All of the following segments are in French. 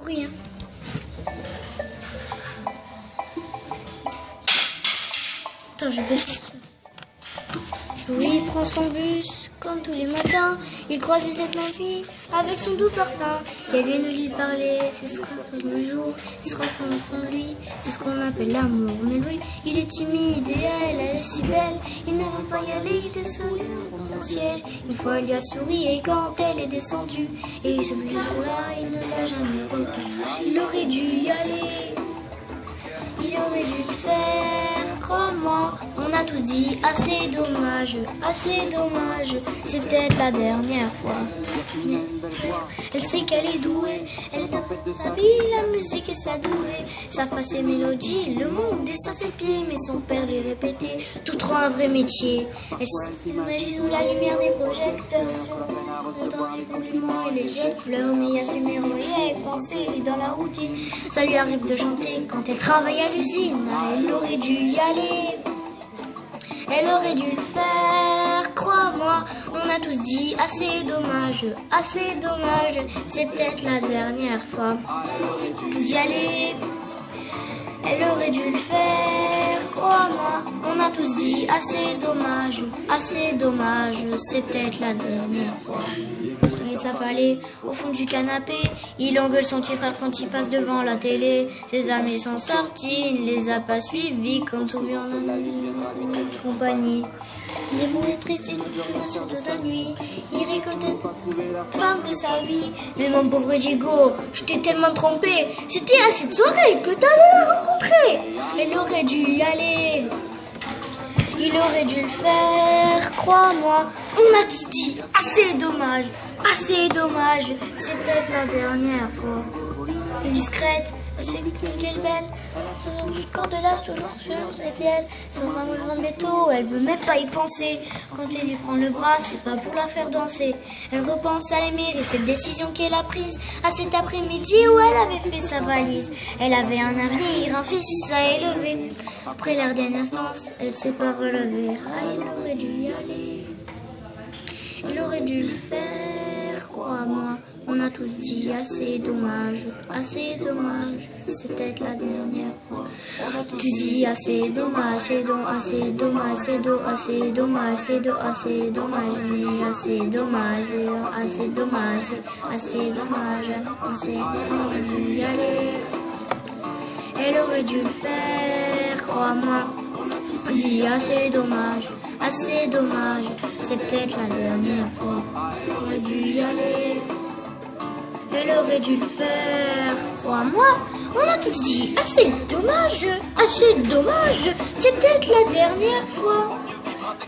bruit, hein. Attends, je baisse. Louis prend son bus, comme tous les matins. Il croise cette jeune fille avec son doux parfum. Qu'elle vienne lui parler, c'est ce sera tout le jour. Ce sera son enfant, lui, c'est ce qu'on appelle l'amour. Mais lui, il est timide et elle est si belle. Il ne veut pas y aller, il est seul dans son siège. Une fois, il lui a souri et quand elle est descendue, et ce jour-là, il ne l'a jamais revu. Il aurait dû y aller, il aurait dû le faire, crois-moi. On a tous dit assez dommage, c'est peut-être la dernière fois. Elle sait qu'elle est douée, elle a sa vie, la musique et sa douée, sa face et mélodie, le monde et sa ses pieds, mais son père lui répétait, tout trop un vrai métier. Elle s'imagine sous la lumière des projecteurs, dans les compliments et les jets de fleurs, mais il y a ce numéro et elle pensait dans la routine. Ça lui arrive de chanter quand elle travaille à l'usine, elle aurait dû y aller. Elle aurait dû le faire, crois-moi. On a tous dit assez dommage, c'est peut-être la dernière fois d'y aller. Elle aurait dû le faire, crois-moi. On a tous dit assez dommage, c'est peut-être la dernière fois. Il s'affalait au fond du canapé. Il engueule son petit frère quand il passe devant la télé. Ses amis sont sortis, il ne les a pas suivis comme souvent en compagnie. Il est mourir triste et tout toute la nuit. Il récoltait la femme de sa vie. Mais mon pauvre Diego, je t'ai tellement trompé. C'était à cette soirée que t'allais la rencontrer. Elle aurait dû y aller. Il aurait dû le faire, crois-moi. On a tous dit assez dommage, c'est peut-être la dernière fois. Elle est discrète, elle sait qu'elle est belle. Son corps de l'âge toujours sur ses pieds. Sans un mouvement de métaux, elle veut même pas y penser. Quand elle lui prend le bras, c'est pas pour la faire danser. Elle repense à l'aimer et cette décision qu'elle a prise à cet après-midi où elle avait fait sa valise. Elle avait un avenir, un fils à élever. Après l'air d'une instance, elle s'est pas relevée. Ah, il aurait dû y aller. Il aurait dû le faire, crois-moi. On a tous dit assez dommage, c'est peut-être la dernière fois. On a tous dit assez dommage, assez dommage, y aller. Elle aurait dû le faire, crois-moi. On dit assez dommage, c'est peut-être la dernière fois. Elle aurait dû y aller. Elle aurait dû le faire, crois-moi. On a tous dit assez dommage, c'est peut-être la dernière fois.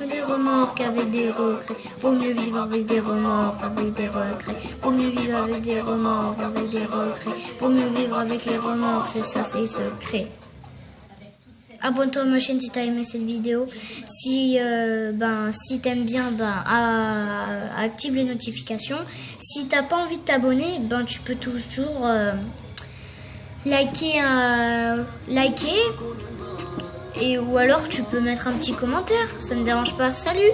Des remords qu'avec des regrets. Vaut mieux vivre avec des remords, avec des regrets. Vaut mieux vivre avec des remords, avec des regrets. Vaut mieux vivre avec les remords, c'est ça, c'est secret. Abonne-toi à ma chaîne si t'as aimé cette vidéo. Si t'aimes bien, active les notifications. Si t'as pas envie de t'abonner, tu peux toujours liker et ou alors tu peux mettre un petit commentaire. Ça ne me dérange pas. Salut!